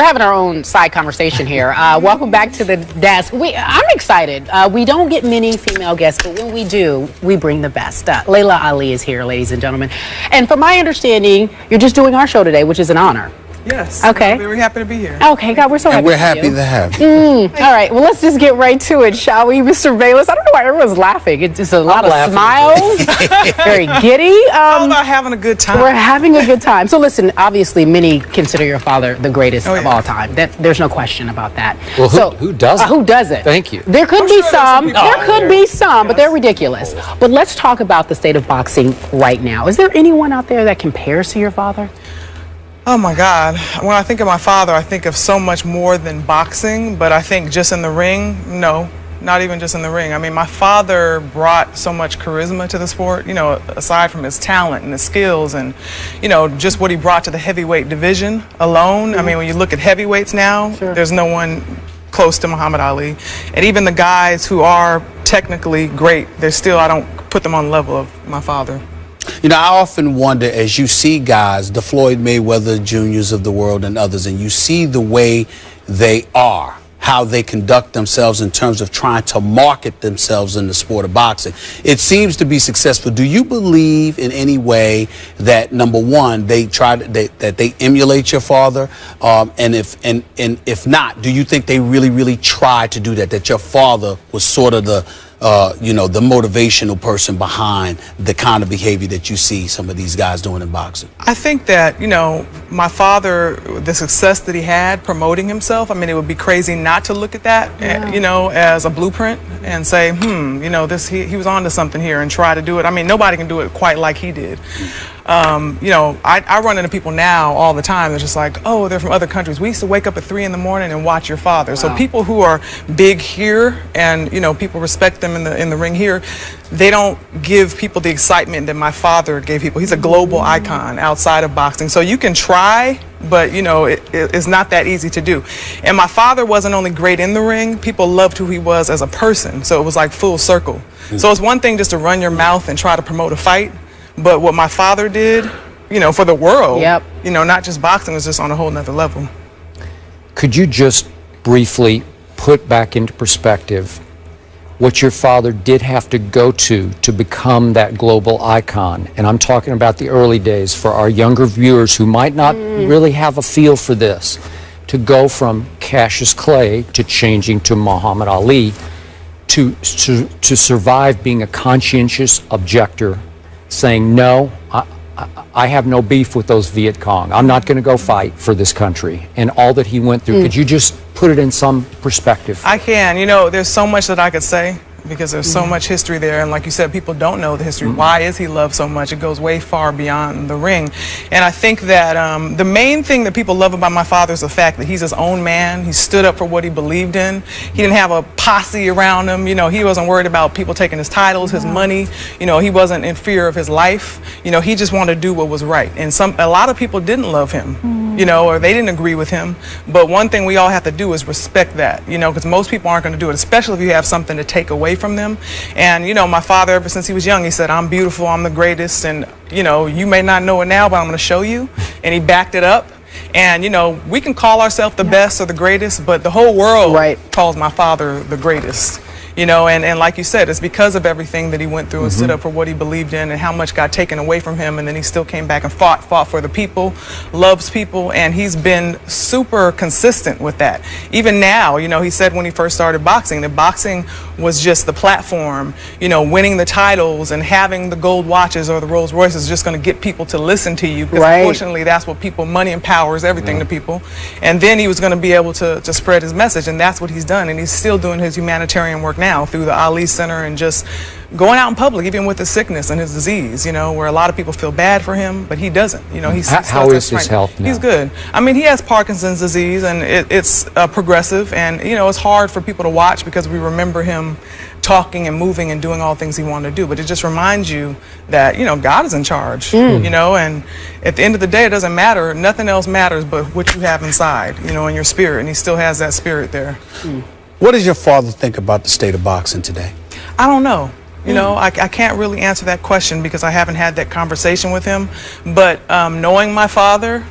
having our own side conversation here. Welcome back to the desk. I'm excited. We don't get many female guests, but when we do, we bring the best. Laila Ali is here, ladies and gentlemen. And from my understanding, you're just doing our show today, which is an honor. Yes. Okay. I'm very happy to be here. Okay, God, we're so happy. And we're happy to have you. All right, well, let's just get right to it, shall we, Mr. Bayless? I don't know why everyone's laughing. It's just a lot of smiles, very giddy. All about having a good time. We're having a good time. So listen, obviously, many consider your father the greatest of all time. There's no question about that. Well, who doesn't? Who doesn't? Thank you. There could be some. There could be some, but they're ridiculous. But let's talk about the state of boxing right now. Is there anyone out there that compares to your father? Oh my God. When I think of my father, I think of so much more than boxing, but I think just in the ring, no, not even just in the ring. I mean, my father brought so much charisma to the sport, you know, aside from his talent and his skills and, you know, just what he brought to the heavyweight division alone. I mean, when you look at heavyweights now, there's no one close to Muhammad Ali. And even the guys who are technically great, they're still, I don't put them on the level of my father. You know, I often wonder, as you see guys, the Floyd Mayweather Juniors of the world and others, and you see the way they are, how they conduct themselves in terms of trying to market themselves in the sport of boxing. It seems to be successful. Do you believe in any way that, number one, they that they emulate your father? And if not, do you think they really try to do that? That your father was sort of the you know, the motivational person behind the kind of behavior that you see some of these guys doing in boxing? I think that, you know, my father, the success that he had promoting himself, I mean, it would be crazy not to look at that, you know, as a blueprint and say, you know, he was on to something here and try to do it. I mean, nobody can do it quite like he did. You know, I run into people now all the time. They're just like, oh, they're from other countries. We used to wake up at 3 in the morning and watch your father. Wow. So people who are big here and, you know, people respect them in the ring here, they don't give people the excitement that my father gave people. He's a global icon outside of boxing. So you can try, but, you know, it's not that easy to do. And my father wasn't only great in the ring, people loved who he was as a person. So it was like full circle. So it's one thing just to run your mouth and try to promote a fight. But what my father did, you know, for the world, you know, not just boxing, was just on a whole nother level. Could you just briefly put back into perspective what your father did have to go to become that global icon? And I'm talking about the early days for our younger viewers who might not really have a feel for this. To go from Cassius Clay to changing to Muhammad Ali, to survive being a conscientious objector, saying, no, I have no beef with those Viet Cong. I'm not going to go fight for this country. And all that he went through, could you just put it in some perspective? I can. You know, there's so much that I could say because there's so much history there. And like you said, people don't know the history. Why is he loved so much? It goes way far beyond the ring. And I think that the main thing that people love about my father is the fact that he's his own man. He stood up for what he believed in. He didn't have a posse around him. You know, he wasn't worried about people taking his titles, his money. You know, he wasn't in fear of his life. You know, he just wanted to do what was right. And a lot of people didn't love him, you know, or they didn't agree with him. But one thing we all have to do is respect that, you know, because most people aren't going to do it, especially if you have something to take away from them. And, you know, my father, ever since he was young, he said, I'm beautiful, I'm the greatest, and, you know, you may not know it now, but I'm going to show you. And he backed it up. And, you know, we can call ourselves the best or the greatest, but the whole world calls my father the greatest. You know, and like you said, it's because of everything that he went through and stood up for what he believed in and how much got taken away from him, and then he still came back and fought for the people, loves people, and he's been super consistent with that. Even now, you know, he said when he first started boxing that boxing was just the platform, you know, winning the titles and having the gold watches or the Rolls Royces is just going to get people to listen to you, because unfortunately that's what people, money and power is everything to people. And then he was going to be able to spread his message, and that's what he's done, and he's still doing his humanitarian work now through the Ali Center and just going out in public, even with his sickness and his disease, you know, where a lot of people feel bad for him, but he doesn't. You know, how is his health now? He's good. I mean, he has Parkinson's disease, and it's progressive, and, you know, it's hard for people to watch because we remember him talking and moving and doing all things he wanted to do, but it just reminds you that, you know, God is in charge, you know, and at the end of the day, it doesn't matter, nothing else matters but what you have inside, you know, in your spirit, and he still has that spirit there. What does your father think about the state of boxing today? I don't know. You know, I can't really answer that question because I haven't had that conversation with him. But knowing my father,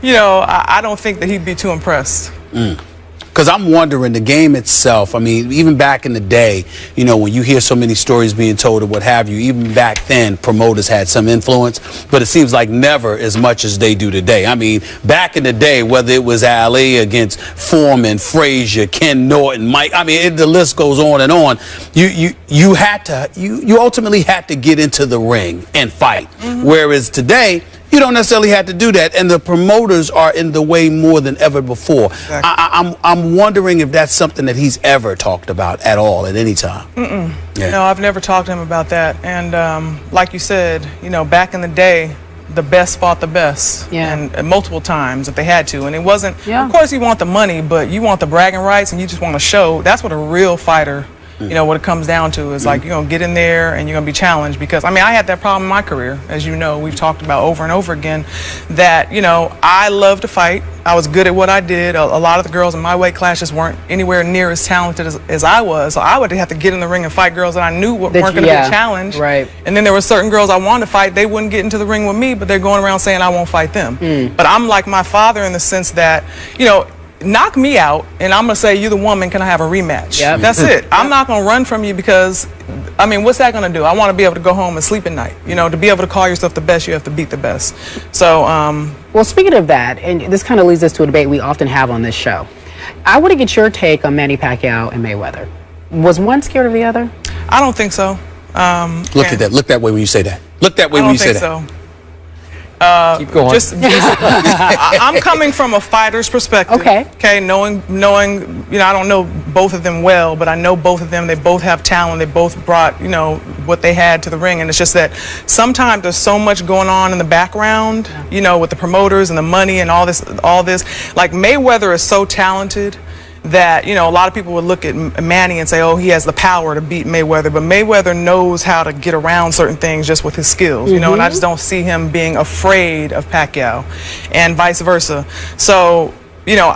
you know, I don't think that he'd be too impressed. Because I'm wondering, the game itself, I mean, even back in the day, you know, when you hear so many stories being told or what have you, even back then, promoters had some influence, but it seems like never as much as they do today. I mean, back in the day, whether it was Ali against Foreman, Frazier, Ken Norton, Mike, I mean, the list goes on and on. You ultimately had to get into the ring and fight. Whereas today, you don't necessarily have to do that, and the promoters are in the way more than ever before. Exactly. I'm wondering if that's something that he's ever talked about at all at any time. Yeah. No, I've never talked to him about that. And like you said, you know, back in the day, the best fought the best, and multiple times if they had to. And it wasn't, of course you want the money, but you want the bragging rights, and you just want to show. That's what a real fighter, you know, what it comes down to is like, you're going to get in there and you're going to be challenged. Because, I mean, I had that problem in my career, as you know, we've talked about over and over again, that, you know, I love to fight. I was good at what I did. A lot of the girls in my weight class just weren't anywhere near as talented as I was. So I would have to get in the ring and fight girls that I knew weren't going to be challenged. Right. And then there were certain girls I wanted to fight. They wouldn't get into the ring with me, but they're going around saying I won't fight them. But I'm like my father in the sense that, you know, knock me out, and I'm going to say, you're the woman, can I have a rematch? That's it. I'm not going to run from you because, I mean, what's that going to do? I want to be able to go home and sleep at night. You know, to be able to call yourself the best, you have to beat the best. So, well, speaking of that, and this kind of leads us to a debate we often have on this show. I want to get your take on Manny Pacquiao and Mayweather. Was one scared of the other? I don't think so. Look at that. Look that way when you say that. Look that way when you say that. I don't think so. Keep going. I'm coming from a fighter's perspective. Okay. Knowing, you know, I don't know both of them well, but I know both of them. They both have talent. They both brought, you know, what they had to the ring. And it's just that sometimes there's so much going on in the background, you know, with the promoters and the money and all this. Like Mayweather is so talented that, you know, a lot of people would look at Manny and say, oh, he has the power to beat Mayweather, but Mayweather knows how to get around certain things just with his skills, you know, and I just don't see him being afraid of Pacquiao and vice versa. So, you know,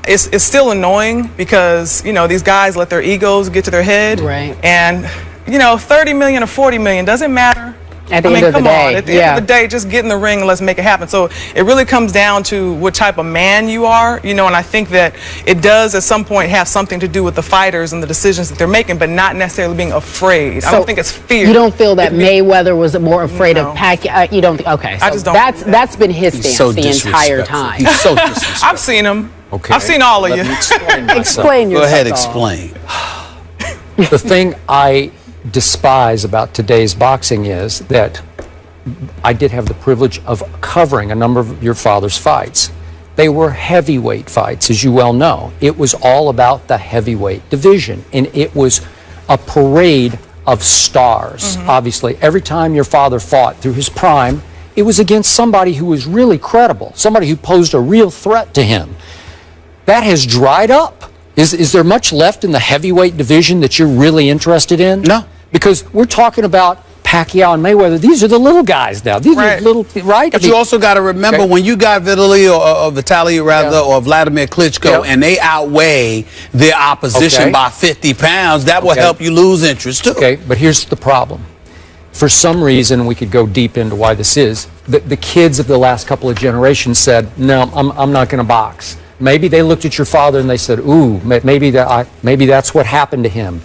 it's still annoying because, you know, these guys let their egos get to their head. Right. And, you know, 30 million or 40 million doesn't matter. At the end of the day. At the end of the day, just get in the ring and let's make it happen. So it really comes down to what type of man you are, you know, and I think that it does at some point have something to do with the fighters and the decisions that they're making, but not necessarily being afraid. So I don't think it's fear. You don't feel that Mayweather was more afraid of Pacquiao? You don't? Okay. So I just don't. That's been his stance the entire time. He's so disrespectful. I've seen him. Okay. I've seen all of you. Explain yourself. Go ahead, explain. The thing I despise about today's boxing is that I did have the privilege of covering a number of your father's fights. They were heavyweight fights, as you well know. It was all about the heavyweight division, and it was a parade of stars. Obviously, every time your father fought through his prime, it was against somebody who was really credible, somebody who posed a real threat to him. That has dried up. Is there much left in the heavyweight division that you're really interested in? No. Because we're talking about Pacquiao and Mayweather. These are the little guys now. These are little, right? But you also got to remember when you got Vitaly or Vladimir Klitschko, and they outweigh their opposition by 50 pounds, that will help you lose interest too. Okay, but here's the problem. For some reason, we could go deep into why this is. The kids of the last couple of generations said, no, I'm not going to box. Maybe they looked at your father and they said, ooh, maybe that's what happened to him.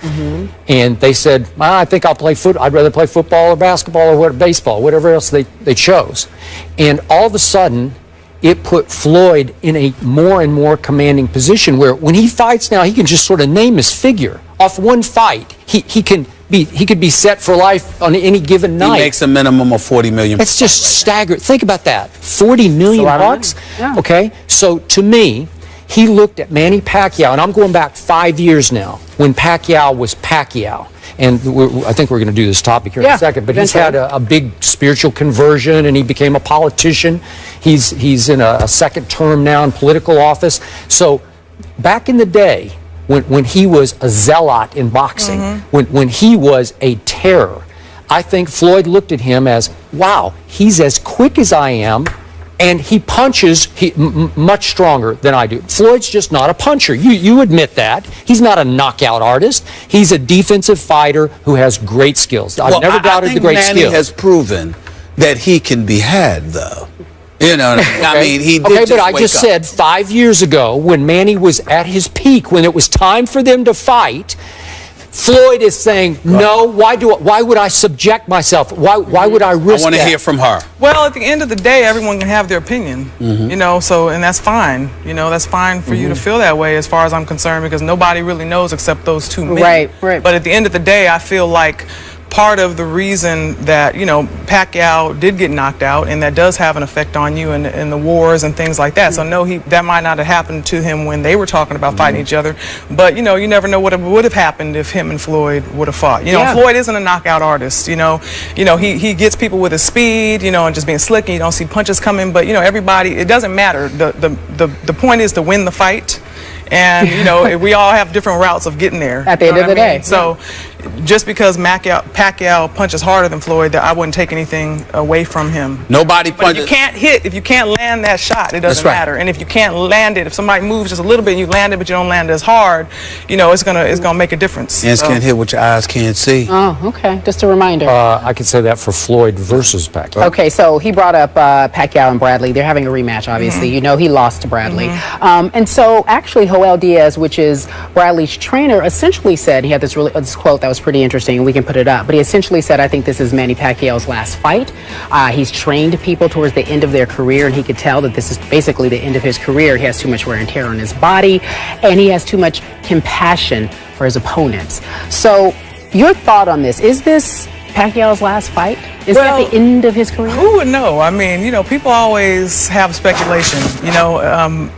And they said, I think I'll play football. I'd rather play football or basketball or baseball, whatever else they chose. And all of a sudden, it put Floyd in a more and more commanding position where when he fights now, he can just sort of name his figure. Off one fight, he could be set for life on any given night. He makes a minimum of 40 million. It's just staggering. Think about that. 40 million bucks? Okay. So to me, he looked at Manny Pacquiao, and I'm going back 5 years now, when Pacquiao was Pacquiao. And I think we're going to do this topic here in a second, but he's had a big spiritual conversion, and he became a politician. He's in a second term now in political office. So back in the day, when he was a zealot in boxing, when he was a terror, I think Floyd looked at him as, wow, he's as quick as I am, and he punches much stronger than I do. Floyd's just not a puncher. You admit that. He's not a knockout artist. He's a defensive fighter who has great skills. I've never doubted the great skills. Manny has proven that he can be had, though. You know, I mean, he did Okay, just but I wake just up. said 5 years ago when Manny was at his peak, when it was time for them to fight, Floyd is saying, no, why would I subject myself? Why would I risk I want to that? hear from her. Well, at the end of the day, everyone can have their opinion, you know, so, and that's fine. You know, that's fine for you to feel that way as far as I'm concerned, because nobody really knows except those two men. Right. But at the end of the day, I feel like part of the reason that, you know, Pacquiao did get knocked out, and that does have an effect on you in the wars and things like that. So no, that might not have happened to him when they were talking about fighting each other. But, you know, you never know what would have happened if him and Floyd would have fought. You know, Floyd isn't a knockout artist, you know. He gets people with his speed, you know, and just being slick, and you don't see punches coming. But, you know, everybody, it doesn't matter. The point is to win the fight. And, you know, we all have different routes of getting there. At the end of the day. So just because Pacquiao punches harder than Floyd, that I wouldn't take anything away from him. Nobody But punches. if you can't land that shot, it doesn't matter. And if you can't land it, if somebody moves just a little bit and you land it, but you don't land as hard, you know, it's gonna make a difference. Hands can't hit what your eyes can't see. Oh, okay. Just a reminder. I could say that for Floyd versus Pacquiao. Okay, so he brought up Pacquiao and Bradley. They're having a rematch, obviously. You know, he lost to Bradley. And so actually, Joel Diaz, which is Bradley's trainer, essentially said, he had this quote that was pretty interesting, and we can put it up, but he essentially said, I think this is Manny Pacquiao's last fight. He's trained people towards the end of their career, and he could tell that this is basically the end of his career. He has too much wear and tear on his body, and he has too much compassion for his opponents. So your thought on this, is this Pacquiao's last fight? Is that the end of his career? Who would know? I mean, you know, people always have speculation, you know.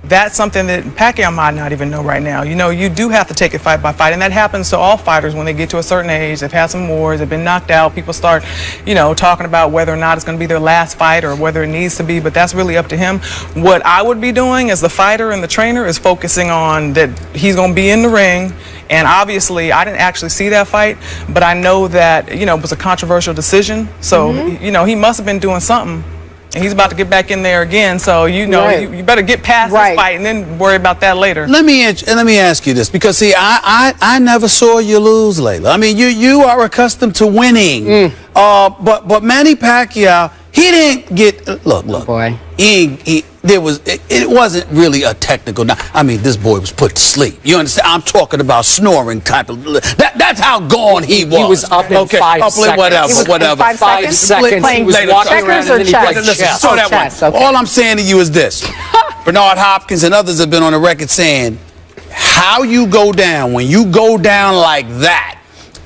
That's something that Pacquiao might not even know right now. You know, you do have to take it fight by fight, and that happens to all fighters when they get to a certain age. They've had some wars, they've been knocked out. People start, you know, talking about whether or not it's going to be their last fight or whether it needs to be, but that's really up to him. What I would be doing as the fighter and the trainer is focusing on that he's going to be in the ring. And obviously, I didn't actually see that fight, but I know that, you know, it was a controversial decision. So, you know, he must have been doing something. And he's about to get back in there again, so you know you better get past this fight and then worry about that later. Let me ask you this, because see, I never saw you lose, Laila. I mean, you are accustomed to winning. But Manny Pacquiao, he didn't get look. Boy. It wasn't really a technical. I mean, this boy was put to sleep. You understand? I'm talking about snoring type of. That's how gone he was. He was up in 5 seconds. Whatever. 5 seconds? He was Playing walking checkers around or and then he chess? played Listen, chess. so that chess, one. okay. All I'm saying to you is this: Bernard Hopkins and others have been on the record saying, how you go down when you go down like that.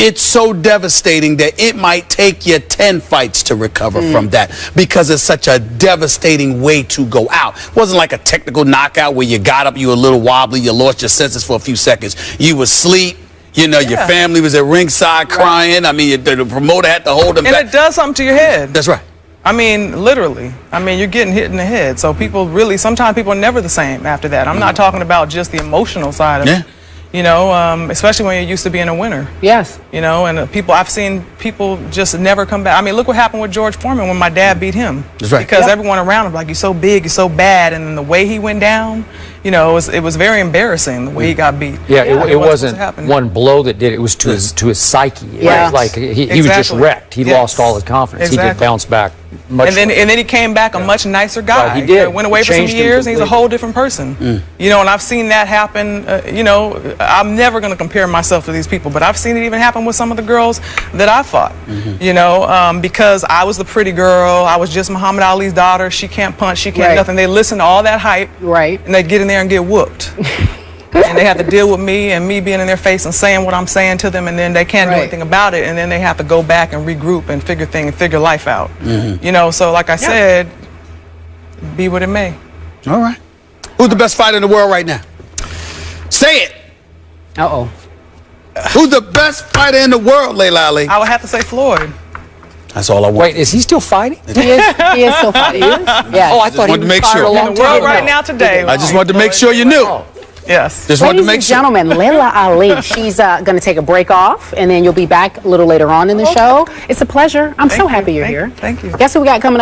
It's so devastating that it might take you 10 fights to recover from that, because it's such a devastating way to go out. It wasn't like a technical knockout where you got up, you were a little wobbly, you lost your senses for a few seconds. You were asleep. You know, your family was at ringside crying. I mean, the promoter had to hold them back. And it does something to your head. That's right. I mean, literally. I mean, you're getting hit in the head. So people really, sometimes people are never the same after that. I'm not talking about just the emotional side of it. You know, especially when you're used to being a winner. Yes. You know, and I've seen people just never come back. I mean, look what happened with George Foreman when my dad beat him. That's right. Because everyone around him, like, you're so big, you're so bad, and then the way he went down, you know, it was very embarrassing the way he got beat. Yeah, it wasn't supposed to happen. one blow that did it. It was to his psyche. It Yeah. was like he was just Exactly. wrecked. He lost all his confidence. He did Exactly. bounce back much. And then he came back a much nicer guy. Right, he did. Went away for some Changed him years, and he's a completely. whole different person. You know, and I've seen that happen. You know, I'm never going to compare myself to these people, but I've seen it even happen with some of the girls that I fought. You know, because I was the pretty girl. I was just Muhammad Ali's daughter. She can't punch. She can't nothing. They listen to all that hype. Right. And they get in there and get whooped. And they have to deal with me and me being in their face and saying what I'm saying to them, and then they can't do anything about it, and then they have to go back and regroup and figure life out. You know, so like I said, be what it may. All right. Who's the best fighter in the world right now? Say it. Uh-oh. Who's the best fighter in the world, Laila Ali? I would have to say Floyd. That's all I want. Wait, is he still fighting? He is still fighting. Yes. Oh, I thought he wanted to was make fired sure. a In long In the time world ago. right now today. I just wanted to make sure you knew. Yes. Just wanted to Ladies make and sure. gentlemen, Laila Ali. She's going to take a break off, and then you'll be back a little later on in the show. It's a pleasure. I'm so happy you're here. Thank you. Guess who we got coming up?